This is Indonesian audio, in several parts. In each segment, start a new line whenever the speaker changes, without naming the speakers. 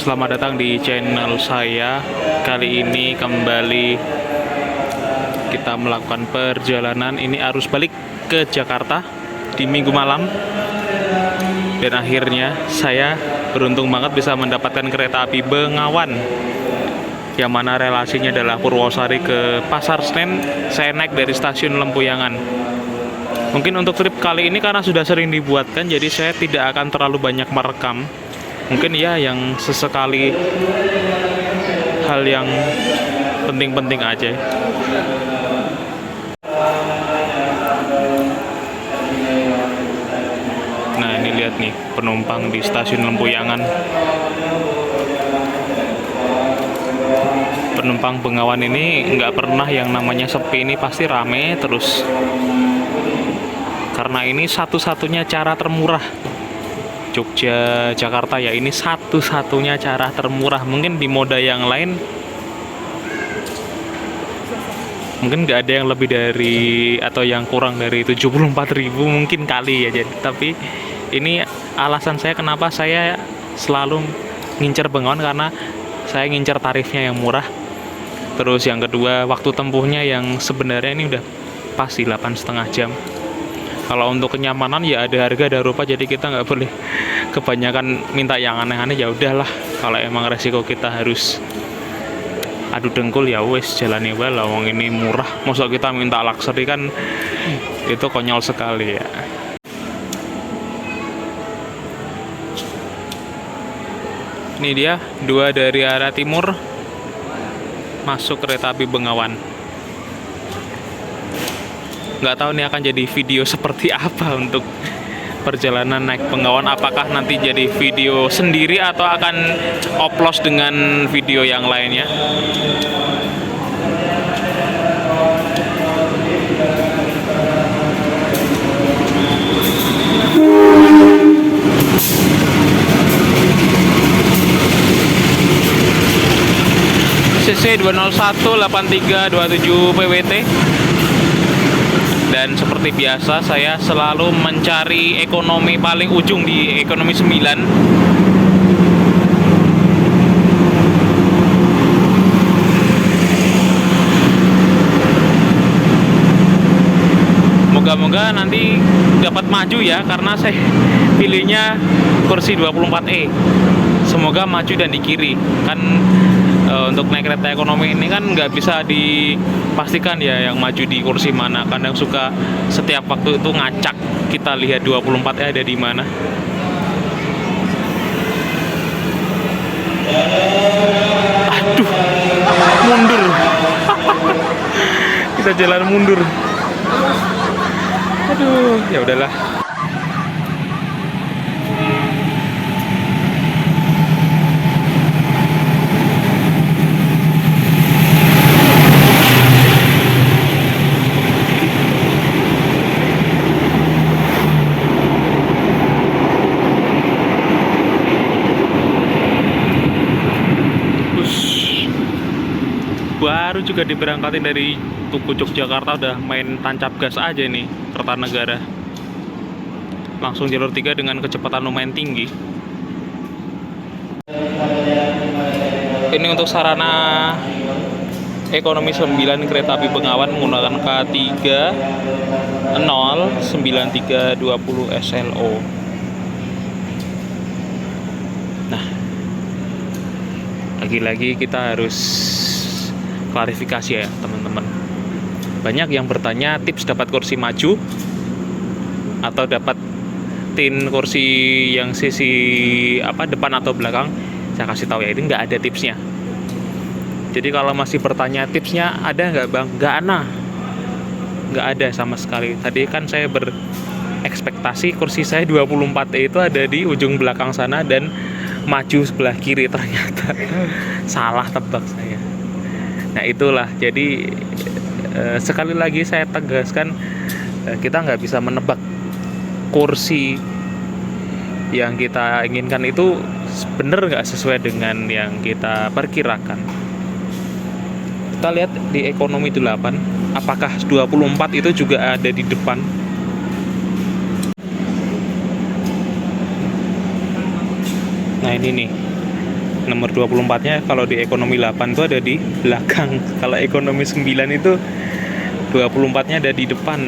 Selamat datang di channel saya. Kali ini kembali kita melakukan perjalanan. Ini arus balik ke Jakarta di minggu malam. Dan akhirnya saya beruntung banget bisa mendapatkan kereta api Bengawan, yang mana relasinya adalah Purwosari ke Pasar Senen. Saya naik dari stasiun Lempuyangan. Mungkin untuk trip kali ini karena sudah sering dibuatkan, jadi saya tidak akan terlalu banyak merekam. Mungkin ya yang sesekali hal yang penting-penting aja. Nah, ini lihat nih penumpang di stasiun Lempuyangan. Penumpang Bengawan ini nggak pernah yang namanya sepi, ini pasti rame terus. Karena ini satu-satunya cara termurah. Jogja Jakarta ya, ini satu-satunya cara termurah. Mungkin di moda yang lain mungkin nggak ada yang lebih dari atau yang kurang dari 74.000 mungkin kali ya. Jadi tapi ini alasan saya kenapa saya selalu ngincer Bengawan, karena saya ngincer tarifnya yang murah. Terus yang kedua, waktu tempuhnya yang sebenarnya ini udah pasti 8,5 jam. Kalau untuk kenyamanan ya ada harga ada rupa, jadi kita nggak boleh kebanyakan minta yang aneh-aneh. Ya udahlah, kalau emang resiko kita harus adu dengkul ya wes jalani wae lah, wong ini murah. Masa kita minta luxury kan itu konyol sekali ya. Ini dia dua dari arah timur masuk kereta api Bengawan. Nggak tahu nih akan jadi video seperti apa untuk perjalanan naik Bengawan. Apakah nanti jadi video sendiri atau akan oplos dengan video yang lainnya. CC 2018327 PWT. Dan seperti biasa saya selalu mencari ekonomi paling ujung di ekonomi 9. Moga-moga nanti dapat maju ya, karena saya pilihnya kursi 24E. Semoga maju dan di kiri. Kan untuk naik kereta ekonomi ini kan nggak bisa dipastikan ya yang maju di kursi mana. Kadang suka setiap waktu itu ngacak, kita lihat 24 ada di mana. Aduh, mundur. Kita jalan mundur. Aduh, ya udahlah. Baru juga diberangkatin dari Tugu Yogyakarta udah main tancap gas aja nih Kertanegara. Langsung jalur 3 dengan kecepatan lumayan tinggi. Ini untuk sarana ekonomi 9 kereta api Bengawan menggunakan K3 09320 SLO. Nah, lagi-lagi kita harus klarifikasi ya teman-teman. Banyak yang bertanya tips dapat kursi maju atau dapat tin kursi yang sisi depan atau belakang. Saya kasih tahu ya, ini nggak ada tipsnya. Jadi kalau masih bertanya tipsnya ada nggak bang? Nggak ada sama sekali. Tadi kan saya berekspektasi kursi saya 24E itu ada di ujung belakang sana dan maju sebelah kiri, ternyata salah tebak saya. Nah itulah, jadi sekali lagi saya tegaskan, kita nggak bisa menebak kursi yang kita inginkan itu benar nggak sesuai dengan yang kita perkirakan. Kita lihat di ekonomi 8, apakah 24 itu juga ada di depan. Nah ini nih Nomor 24-nya kalau di ekonomi 8 itu ada di belakang. Kalau ekonomi 9 itu 24-nya ada di depan.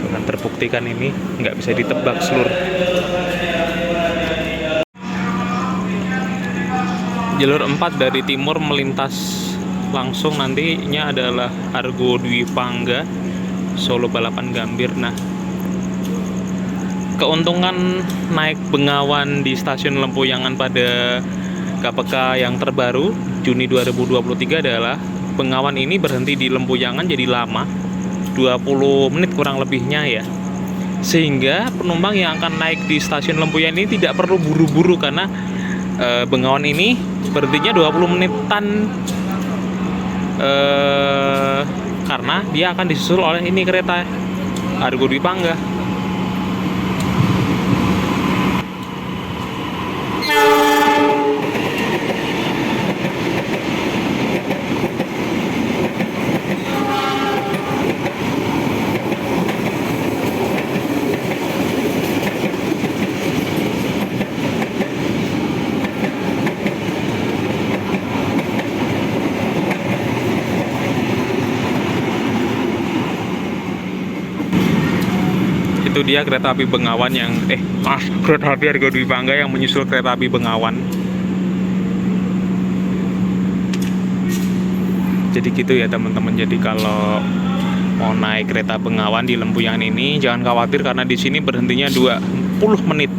Dengan terbuktikan ini nggak bisa ditebak seluruh. Jalur 4 dari timur melintas langsung nantinya adalah Argo Dwi Pangga, Solo Balapan Gambir. Nah, keuntungan naik Bengawan di stasiun Lempuyangan pada KPK yang terbaru Juni 2023 adalah Bengawan ini berhenti di Lempuyangan jadi lama, 20 menit kurang lebihnya ya. Sehingga penumpang yang akan naik di stasiun Lempuyangan ini tidak perlu buru-buru karena Bengawan ini berhentinya 20 menitan karena dia akan disusul oleh ini kereta Argo Dwi Pangga. Itu dia kereta api Bengawan yang kereta api Argo Dwi Pangga yang menyusul kereta api Bengawan. Jadi gitu ya teman-teman. Jadi kalau mau naik kereta Bengawan di Lempuyangan ini jangan khawatir karena di sini berhentinya 20 menit.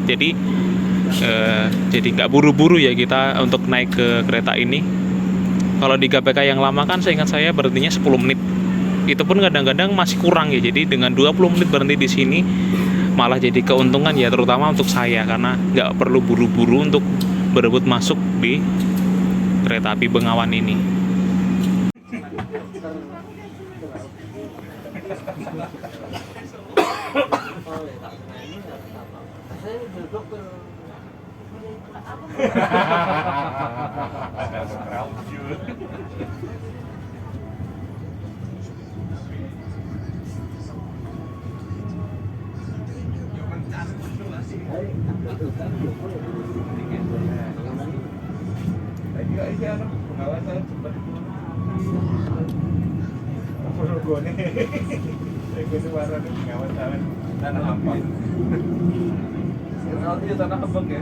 Jadi nggak buru-buru ya kita untuk naik ke kereta ini. Kalau di KPK yang lama kan seingat saya berhentinya 10 menit. Itu pun kadang-kadang masih kurang ya. Jadi dengan 20 menit berhenti di sini malah jadi keuntungan ya, terutama untuk saya karena nggak perlu buru-buru untuk berebut masuk di kereta api Bengawan ini.
Tanah Abang ya.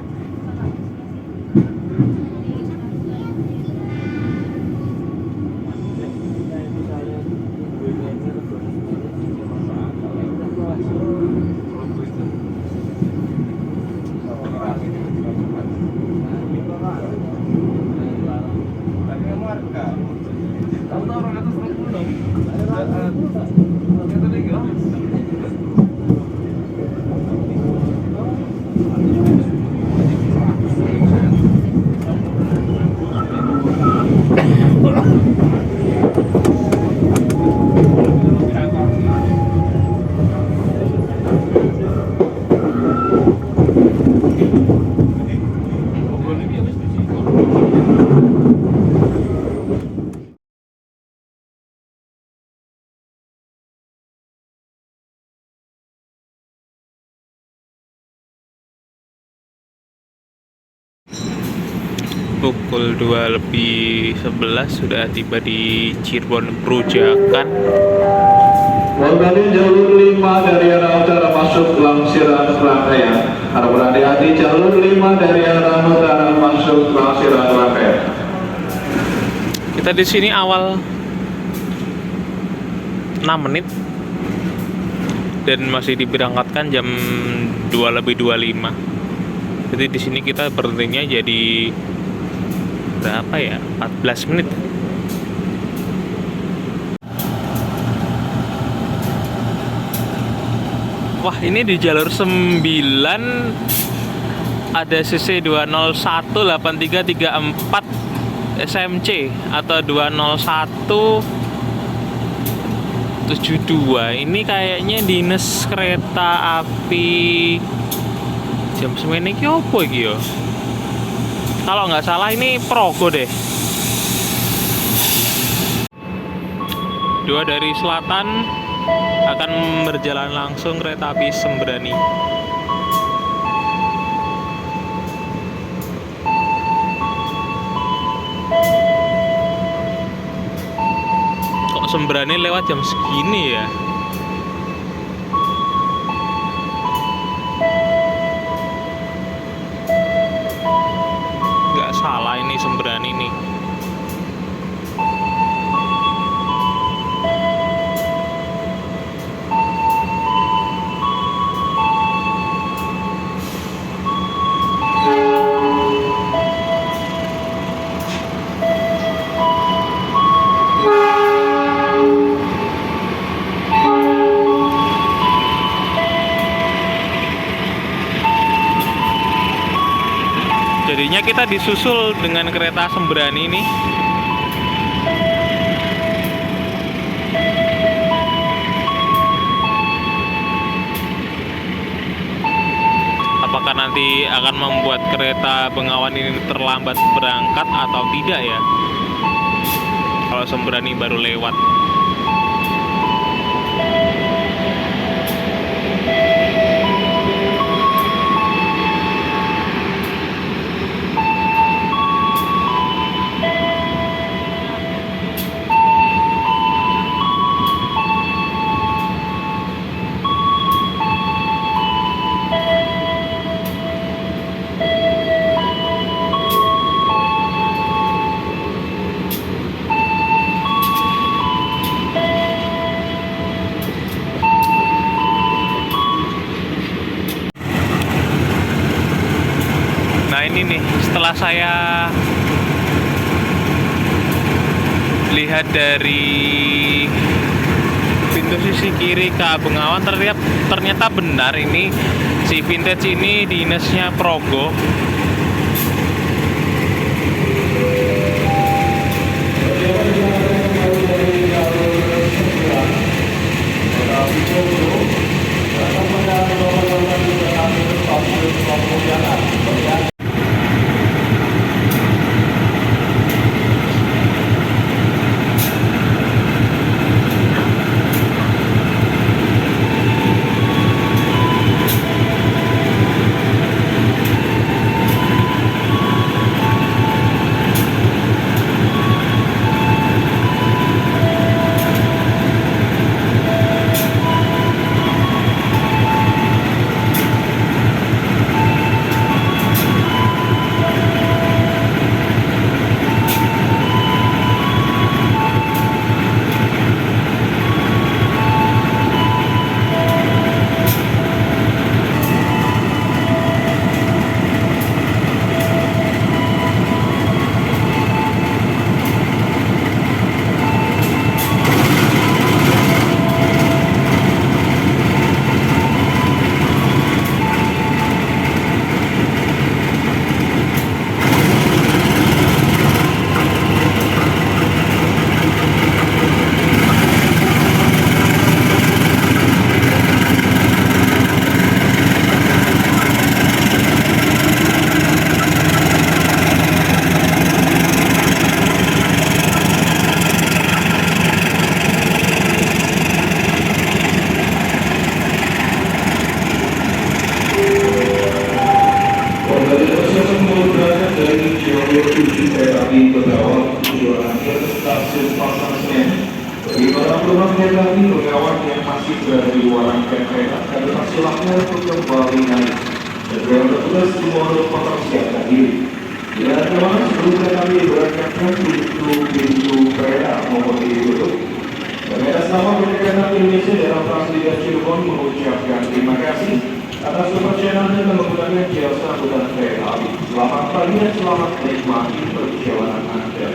Pukul 2:11 sudah tiba di Cirebon Perujakan. Kembali jalur 5 dari arah utara masuk Langsiran Rangkaian. Harap berhati-hati jalur 5 dari arah utara masuk Langsiran Rangkaian.
Kita di sini awal 6 menit dan masih diberangkatkan jam 2:25. Jadi di sini kita berhentinya jadi berapa ya? 14 menit. Wah, ini di jalur 9 ada CC 2018334 SMC atau 20172. Ini kayaknya dinas kereta api jam semene iki opo iki ya? Kalau nggak salah ini Progo deh. 2 dari selatan akan berjalan langsung kereta api Sembrani. kok Sembrani lewat jam segini ya? Nggak salah ini Sembrani nih. Jadinya kita disusul dengan kereta Sembrani ini. Apakah nanti akan membuat kereta Bengawan ini terlambat berangkat atau tidak ya? Kalau Sembrani baru lewat. Nah ini nih, setelah saya lihat dari pintu sisi kiri ke Bengawan, ternyata benar ini si vintage ini dinasnya Progo.
Bagi para penumpang kereta api Bengawan yang masih berada di luar rangkaian kereta, kami persilahkan untuk kembali naik. Segera bertugas mohon mempersiapkan diri. Bila terlalu sebelum kereta api diberangkatkan, pintu kereta mohon ditutup. Dan atas nama PT Kereta Api Indonesia daerah Transliga Cirebon mengucapkan terima kasih atas kepercayaan dan menggunakan jasa angkutan kereta api. Selamat pagi dan selamat menikmati perjalanan Anda.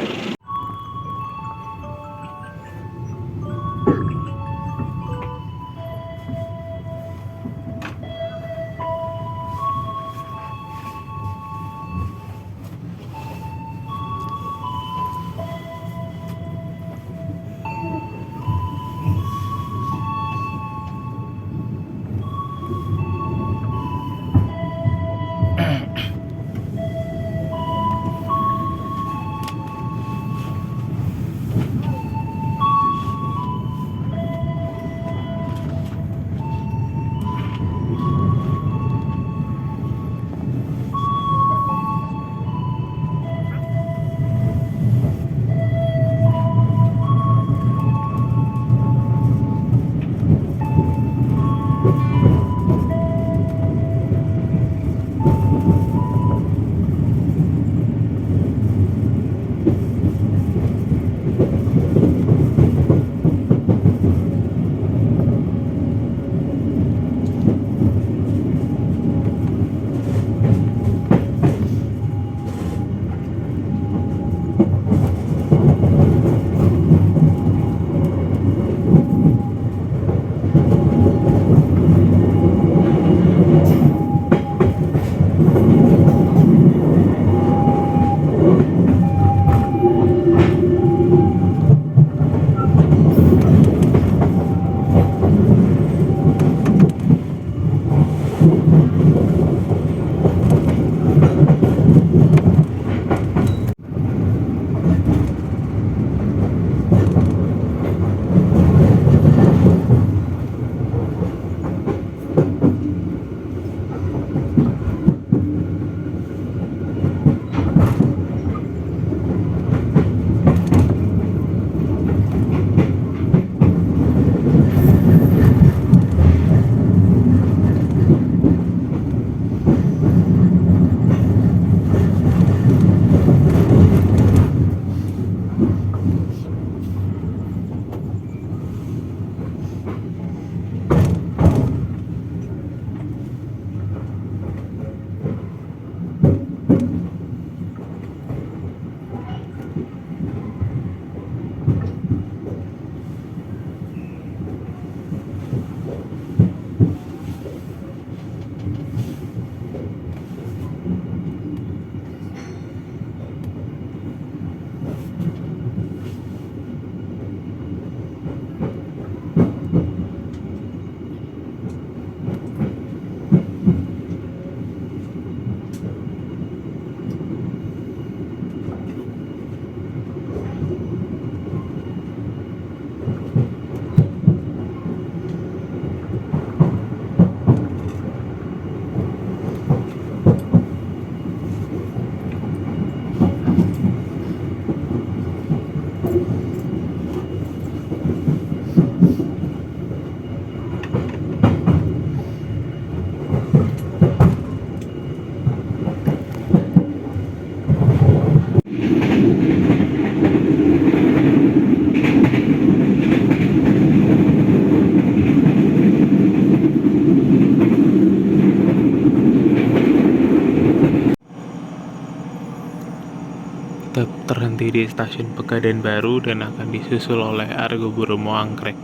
berhenti di stasiun Pegadaian Baru dan akan disusul oleh Argo Bromo Anggrek.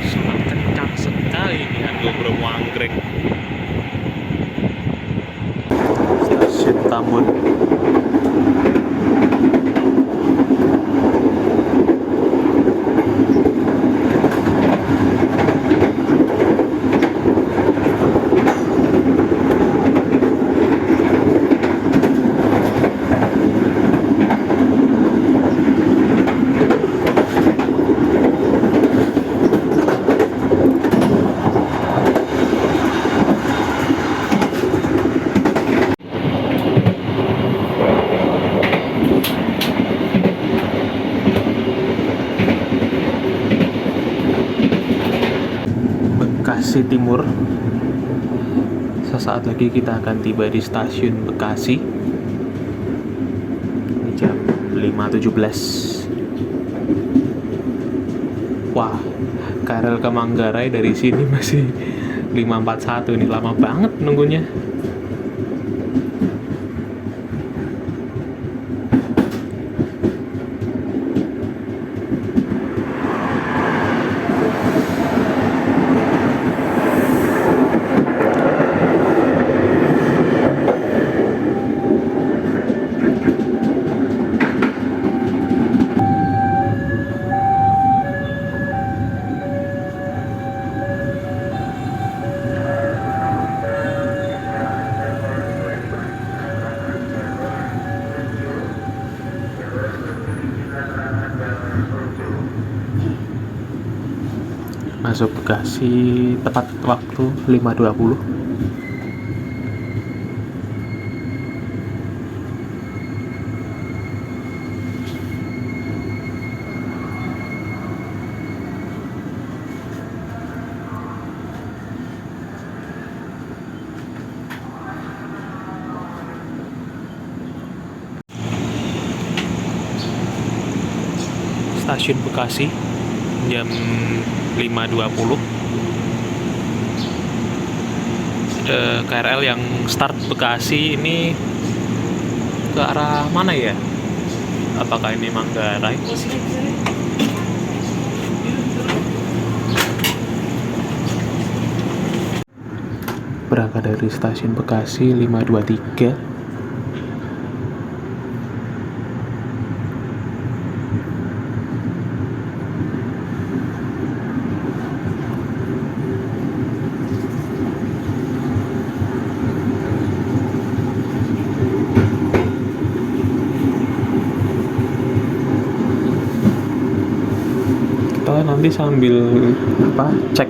Sangat kencang sekali ini Argo Bromo Anggrek. Stasiun Tambun. Bekasi Timur. Sesaat lagi kita akan tiba di stasiun Bekasi. Ini jam 5.17. Wah, KRL ke Manggarai dari sini masih 5.41 nih, lama banget nunggunya. Masuk Bekasi tepat waktu 5.20. Stasiun Bekasi jam 5.20. KRL yang start Bekasi ini ke arah mana ya? Apakah ini Manggarai? Berangkat dari stasiun Bekasi 5.23. Kita nanti sambil cek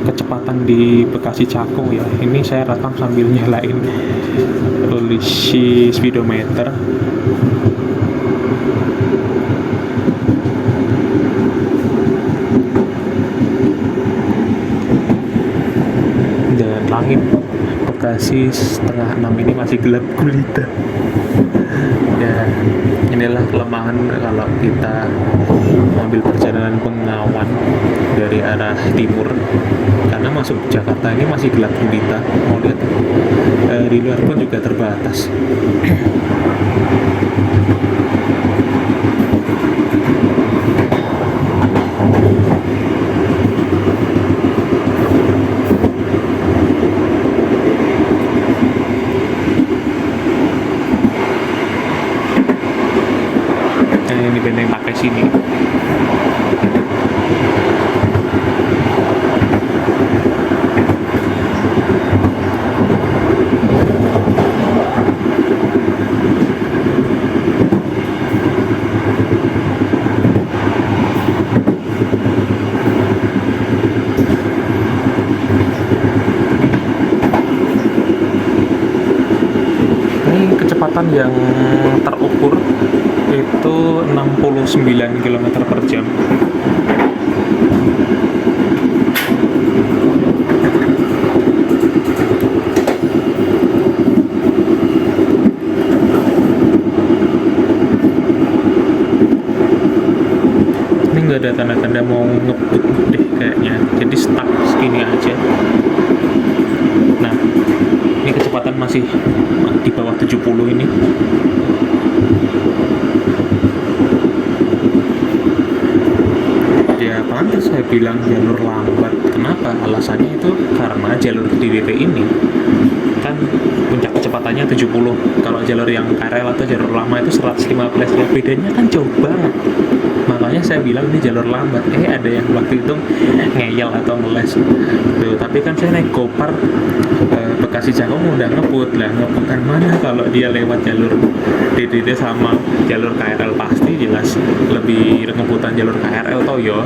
kecepatan di Bekasi Cakung ya. Ini saya rekam sambil nyalain polisi speedometer. Dan langit Bekasi setengah 6 ini masih gelap gulita. Dan inilah kelemahan kalau kita ambil perjalanan pengawan dari arah timur, karena masuk Jakarta ini masih gelap gulita. Mau lihat di luar pun juga terbatas. Ini benteng pakai sini. kecepatan yang terukur itu 69 km per jam. Ini nggak ada tanda-tanda mau ngebut deh kayaknya, jadi stuck segini aja. Nah, ini kecepatan masih di bawah 70 ini. Ya pantas saya bilang jalur lambat. Kenapa? Alasannya itu karena jalur DDT ini kan puncak kecepatannya 70. Kalau jalur yang KRL atau jalur lama itu 115. Ya bedanya kan jauh banget. Makanya saya bilang ini jalur lambat. Ada yang waktu itu ngeyel atau ngeles tuh, tapi kan saya naik Gopar Bekasi Cakung udah ngebut lah. Ngebutan mana kalau dia lewat jalur DDT sama jalur KRL, pasti jelas lebih ngebutan jalur KRL toh yo.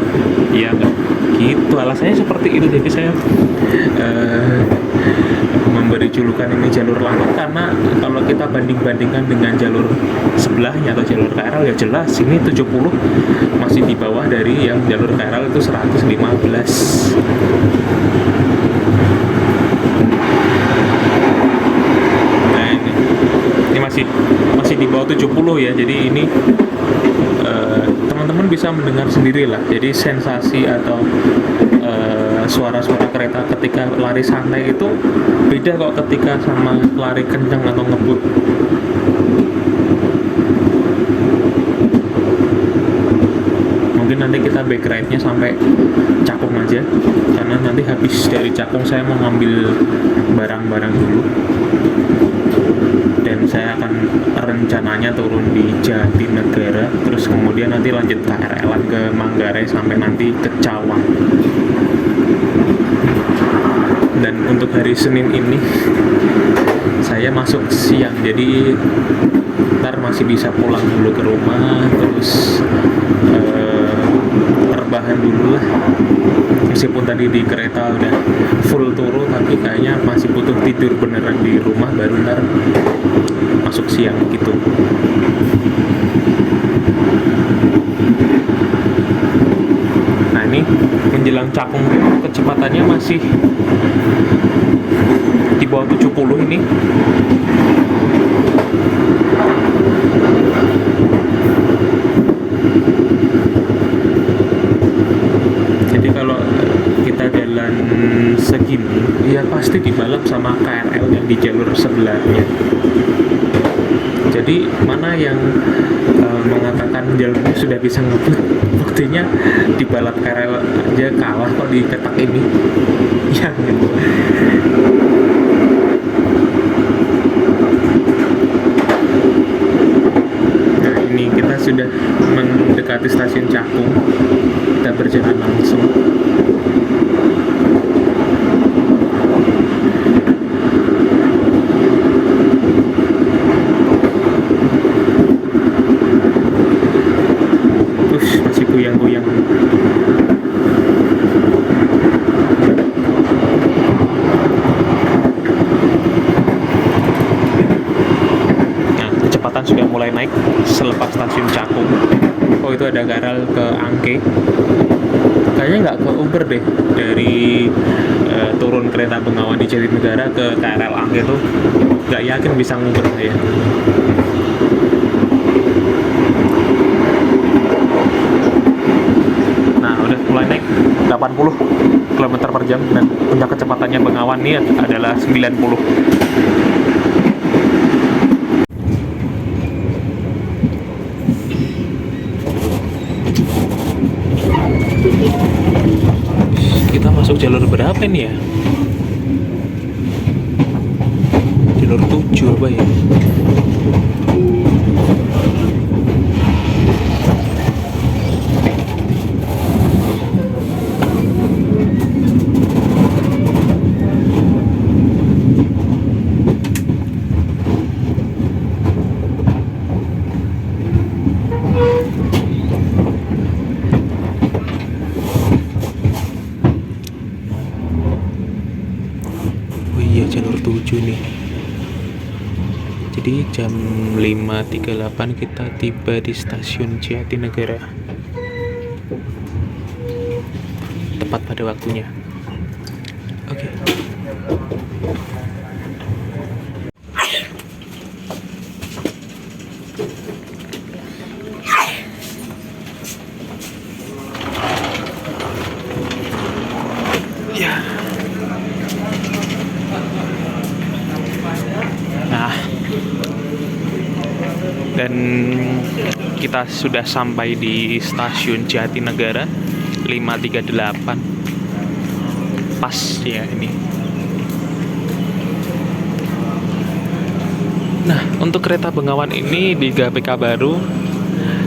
Iya nggak gitu, alasannya seperti itu. Jadi saya memberi julukan ini jalur lambat karena kalau kita banding-bandingkan dengan jalur sebelahnya atau jalur KRL, ya jelas ini 70 masih di bawah dari yang jalur KRL itu 115. Nah ini masih di bawah 70 ya. Jadi ini teman-teman bisa mendengar sendiri lah. Jadi sensasi atau suara-suara kereta ketika lari santai itu beda kok ketika sama lari kencang atau ngebut. Mungkin nanti kita back ride-nya sampai Cakung aja, karena nanti habis dari Cakung saya mau ngambil barang-barang dulu, dan saya akan rencananya turun di Jatinegara, terus kemudian nanti lanjut KRL-an ke Manggarai sampai nanti ke Cawang. Dan untuk hari Senin ini saya masuk siang, jadi ntar masih bisa pulang dulu ke rumah, terus rebahan dulu lah. Meskipun tadi di kereta udah full turu, tapi kayaknya masih butuh tidur beneran di rumah, baru ntar masuk siang gitu. Nah ini menjelang Cakung kecepatannya masih di bawah 70 ini. Jadi kalau kita jalan segini ya pasti dibalap sama KRL yang di jalur sebelahnya. Jadi mana yang mengatakan jalurnya sudah bisa ngebut, buktinya dibalap KRL aja kalah kok di petak ini. Ya gitu. Nah ini kita sudah mendekati stasiun Cakung, kita berjalan langsung. Masih goyang-goyang. Nah, kecepatan sudah mulai naik selepas stasiun Cakung. Oh, itu ada KRL ke Angke. Kayaknya nggak ke Uber deh, dari turun kereta Bengawan di Jatinegara ke KRL Angke tuh nggak yakin bisa nguber saya. Mulai naik 80 km per jam, dan puncak kecepatannya Bengawan ini adalah 90. Kita masuk jalur berapa ini ya? Jalur 7 apa ya? Jalur 7 nih. Jadi jam 5.38 kita tiba di stasiun Jatinegara. Tepat pada waktunya. Oke. Ya. Nah, dan kita sudah sampai di stasiun Jatinegara 5.38. Pas ya ini. Nah, untuk kereta Bengawan ini di GPK baru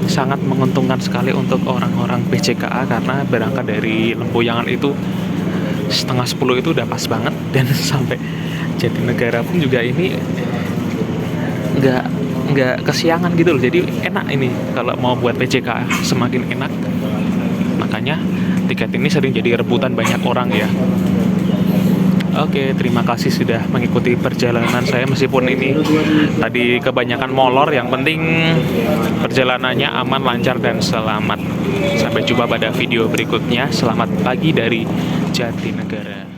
sangat menguntungkan sekali untuk orang-orang PJKA karena berangkat dari Lempuyangan itu 9:30 itu udah pas banget, dan sampai Jatinegara pun juga ini nggak kesiangan gitu loh. Jadi enak ini kalau mau buat PJKA, semakin enak. Makanya tiket ini sering jadi rebutan banyak orang ya. Oke, terima kasih sudah mengikuti perjalanan saya meskipun ini tadi kebanyakan molor. Yang penting perjalanannya aman, lancar, dan selamat. Sampai jumpa pada video berikutnya. Selamat pagi dari Jatinegara.